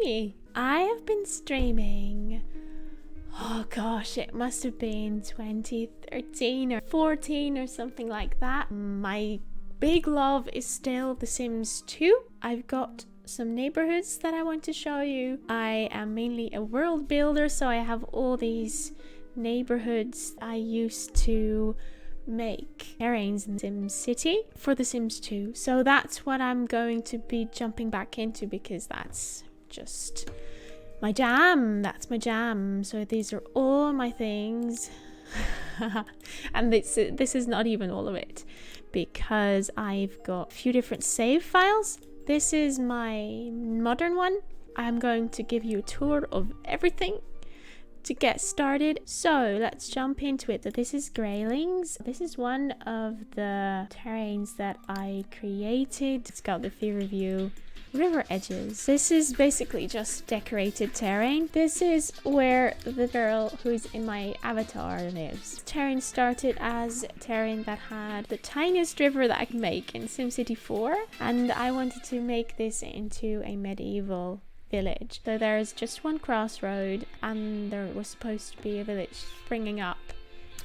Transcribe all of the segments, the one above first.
Nimi. I have been streaming, oh gosh, it must have been 2013 or 14 or something like that. My big love is still The Sims 2. I've got some neighborhoods that I want to show you. I am mainly a world builder, so I have all these neighborhoods I used to make terrains in Sim City for The Sims 2. So that's what I'm going to be jumping back into, because that's just my jam. That's my jam. So these are all my things. And this is not even all of it, because I've got a few different save files. This is my modern one. I'm going to give you a tour of everything to get started. So let's jump into it. This is Greylings. This is one of the terrains that I created. It's got the theory view, river edges. This is basically just decorated terrain. This is where the girl who's in my avatar lives. The terrain started as a terrain that had the tiniest river that I could make in SimCity 4, and I wanted to make this into a medieval village. So there's just one crossroad, and there was supposed to be a village springing up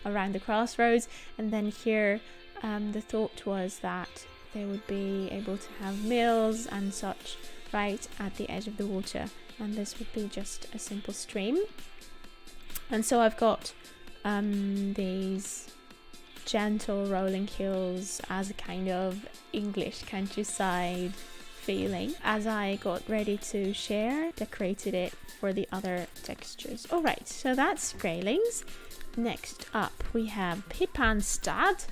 around the crossroads, and then here the thought was that they would be able to have mills and such right at the edge of the water, and this would be just a simple stream. And so I've got these gentle rolling hills as a kind of English countryside feeling. As I got ready to share, decorated it for the other textures. Alright, so that's Greylings. Next up we have Pippanstad.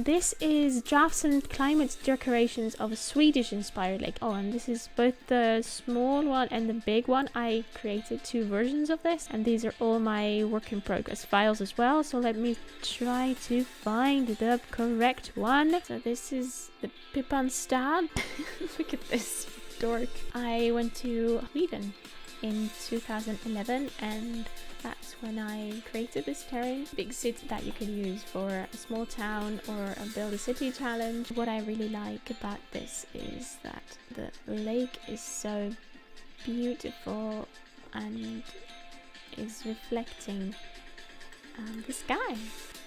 This is drafts and climate decorations of a Swedish inspired lake. Oh, and this is both the small one and the big one. I created two versions of this, and these are all my work in progress files as well. So let me try to find the correct one. So this is the Pippanstad. Look at this dork. I went to Sweden in 2011, and that's when I created this terrain. Big city that you could use for a small town or a build a city challenge. What I really like about this is that the lake is so beautiful and is reflecting the sky.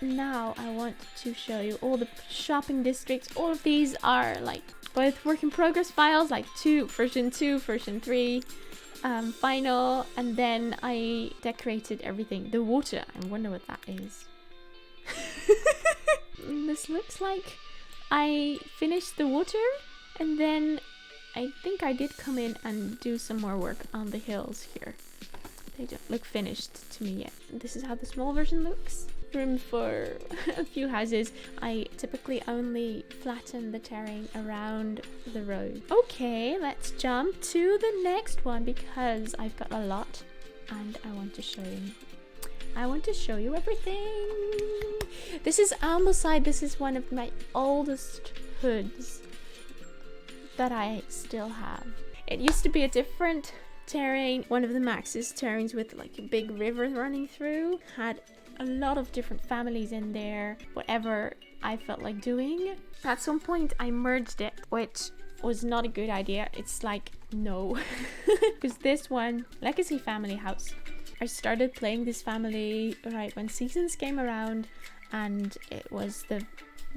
Now I want to show you all the shopping districts. All of these are like both work in progress files, like version 2, version 3. Final, and then I decorated everything. The water, I wonder what that is. This looks like I finished the water, and then I think I did come in and do some more work on the hills here. They don't look finished to me yet. This is how the small version looks. Room for a few houses. I typically only flatten the terrain around the road. Okay, let's jump to the next one, because I've got a lot and I want to show you. I want to show you everything. This is Ambleside. This is one of my oldest hoods that I still have. It used to be a different terrain. One of the Max's terrains with like a big river running through. Had a lot of different families in there, whatever I felt like doing. At some point I merged it, which was not a good idea. It's like, no. Because this one, Legacy Family House, I started playing this family right when seasons came around, and it was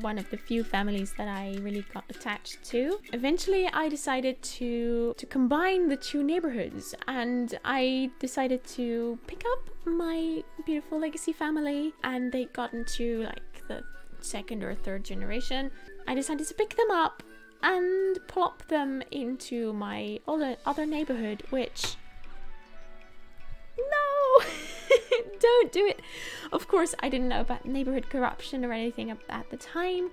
one of the few families that I really got attached to. Eventually I decided to combine the two neighborhoods, and I decided to pick up my beautiful Legacy family, and they got into like the second or third generation. I decided to pick them up and plop them into my other neighborhood, which, no. Don't do it. Of course, I didn't know about neighborhood corruption or anything at the time,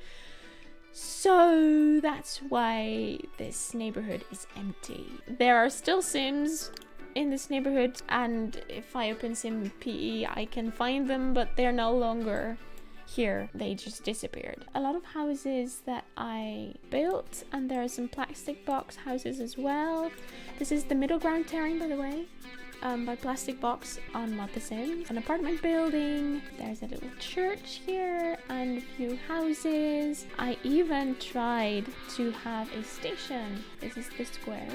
so that's why this neighborhood is empty. There are still Sims in this neighborhood, and if I open Sim PE I can find them, but they're no longer here. They just disappeared. A lot of houses that I built, and there are some plastic box houses as well. This is the middle ground terrain, by the way. by Plastic Box on Mod The Sims. An apartment building. There's a little church here and a few houses. I even tried to have a station. This is the square.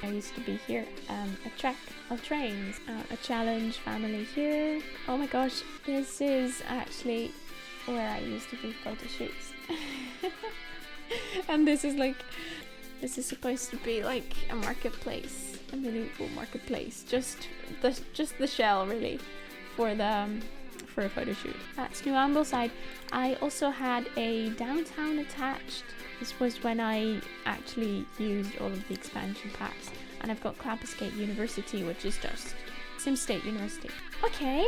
I used to be here. A track of trains. A challenge family here. Oh my gosh, this is actually where I used to do photo shoots. And this is supposed to be like a marketplace, a medieval marketplace. Just the shell really for a photo shoot. That's New Ambleside. I also had a downtown attached. This was when I actually used all of the expansion packs. And I've got Clapperscape University, which is just Sim State University. Okay,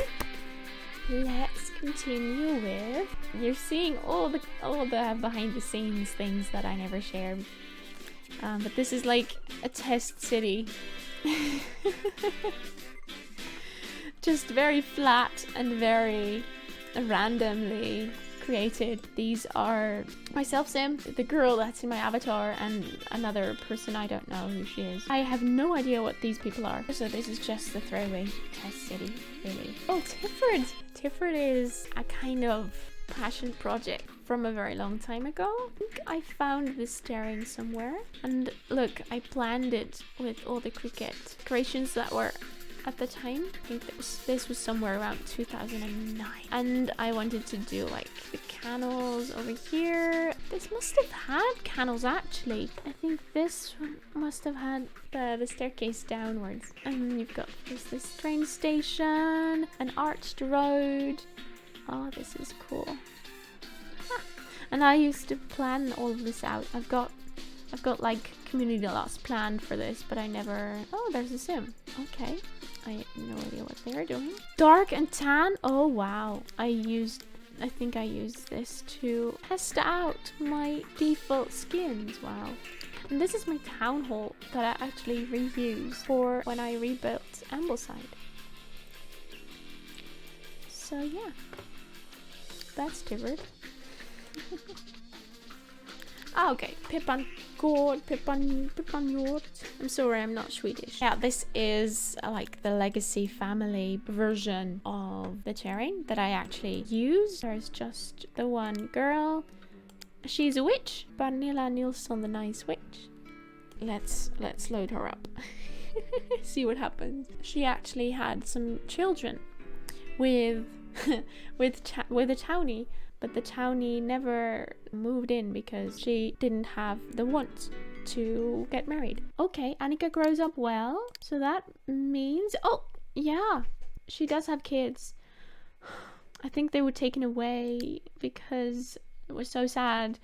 let's continue with. You're seeing all the behind the scenes things that I never shared. But this is like a test city. Just very flat and very randomly created. These are myself sim, the girl that's in my avatar, and another person I don't know who she is. I have no idea what these people are. So this is just the throwaway test city, really. Oh, Tifford! Tifford is a kind of passion project from a very long time ago. I think I found this staring somewhere. And look, I planned it with all the cricket decorations that were at the time. I think this was somewhere around 2009. And I wanted to do like the canals over here. This must have had canals actually. I think this one must have had the staircase downwards. And you've got this train station, an arched road. Oh, this is cool. And I used to plan all of this out. I've got like community lots planned for this, but I never. Oh, there's a sim. Okay, I have no idea what they're doing. Dark and tan. Oh wow, I think I used this to test out my default skins. Wow. And this is my town hall that I actually reused for when I rebuilt Ambleside. So yeah, that's Tifford. Okay, Pippan God, Pippan Jord. I'm sorry, I'm not Swedish. Yeah, this is like the legacy family version of the terrain that I actually use. There's just the one girl. She's a witch. Pernilla Nilsson, the nice witch. Let's load her up. See what happens. She actually had some children with with a townie. But the townie never moved in because she didn't have the want to get married. Okay, Annika grows up well. So that means... Oh, yeah. She does have kids. I think they were taken away because it was so sad.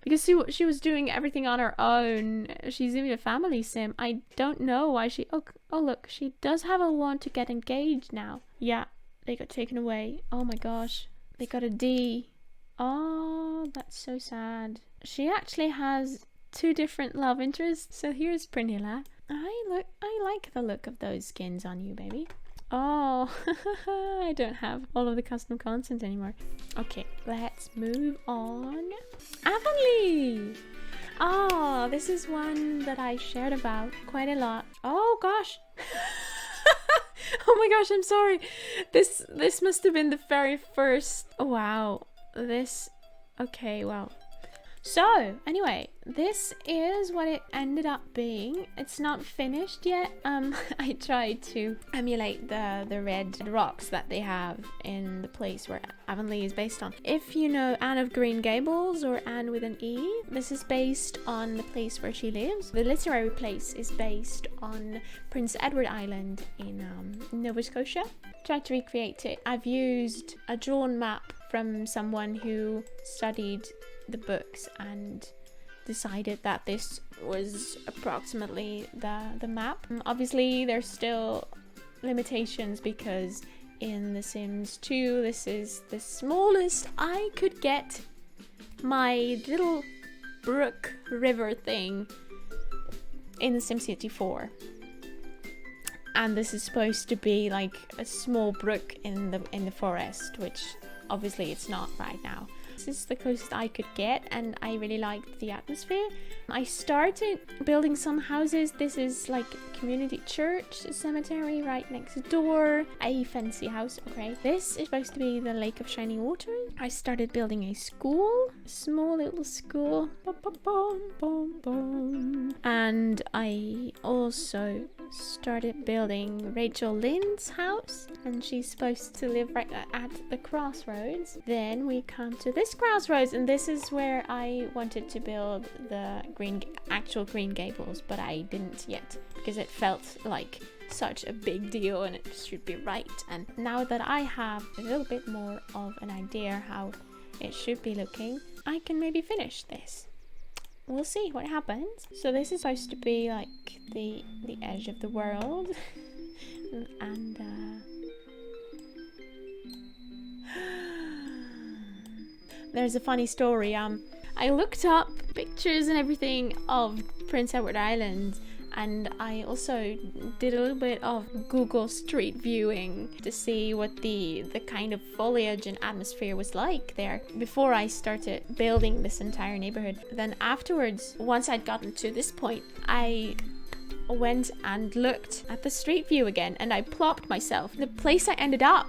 Because she was doing everything on her own. She's even a family sim. I don't know why she... Oh, look. She does have a want to get engaged now. Yeah, they got taken away. Oh my gosh. They got a D. Oh, that's so sad. She actually has 2 different love interests. So here's Pernilla. I like the look of those skins on you, baby. Oh, I don't have all of the custom content anymore. Okay, let's move on. Avonlea! Oh, this is one that I shared about quite a lot. Oh gosh. Oh my gosh, I'm sorry. This must have been the very first. Oh, wow. Okay, wow. So, anyway, this is what it ended up being. It's not finished yet. I tried to emulate the red rocks that they have in the place where Avonlea is based on. If you know Anne of Green Gables, or Anne with an E, this is based on the place where she lives. The literary place is based on Prince Edward Island in Nova Scotia. Tried to recreate it. I've used a drawn map from someone who studied the books and decided that this was approximately the map. Obviously there's still limitations because in The Sims 2 this is the smallest I could get my little brook river thing in the SimCity 4. And this is supposed to be like a small brook in the forest, which obviously it's not right now. This is the closest I could get, and I really liked the atmosphere. I started building some houses. This is like a community church, a cemetery right next door, a fancy house. Okay, this is supposed to be the Lake of Shining Water. I started building a school, a small little school. And I also started building Rachel Lynn's house, and she's supposed to live right at the crossroads. Then we come to this crossroads, and this is where I wanted to build the actual Green Gables, but I didn't yet because it felt like such a big deal and it should be right. And now that I have a little bit more of an idea how it should be looking, I can maybe finish this. We'll see what happens. So this is supposed to be like the edge of the world. And there's a funny story. I looked up pictures and everything of Prince Edward Island, and I also did a little bit of Google Street viewing to see what the kind of foliage and atmosphere was like there before I started building this entire neighborhood. Then afterwards, once I'd gotten to this point, I went and looked at the street view again, and I plopped myself. The place I ended up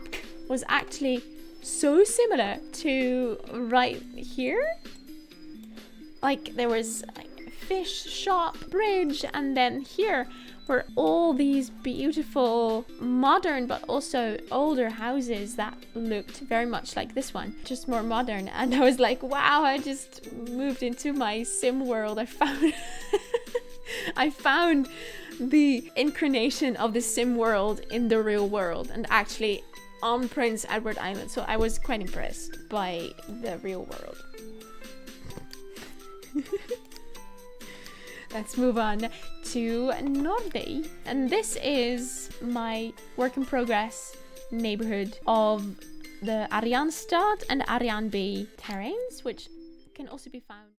was actually so similar to right here. Like there was like fish shop, bridge, and then here were all these beautiful modern but also older houses that looked very much like this one, just more modern. And I was like, wow, I just moved into my sim world. I found the incarnation of the sim world in the real world, and actually on Prince Edward Island. So I was quite impressed by the real world. Let's move on to Nordi. And this is my work in progress neighborhood of the Arianstad and Arianby terrains, which can also be found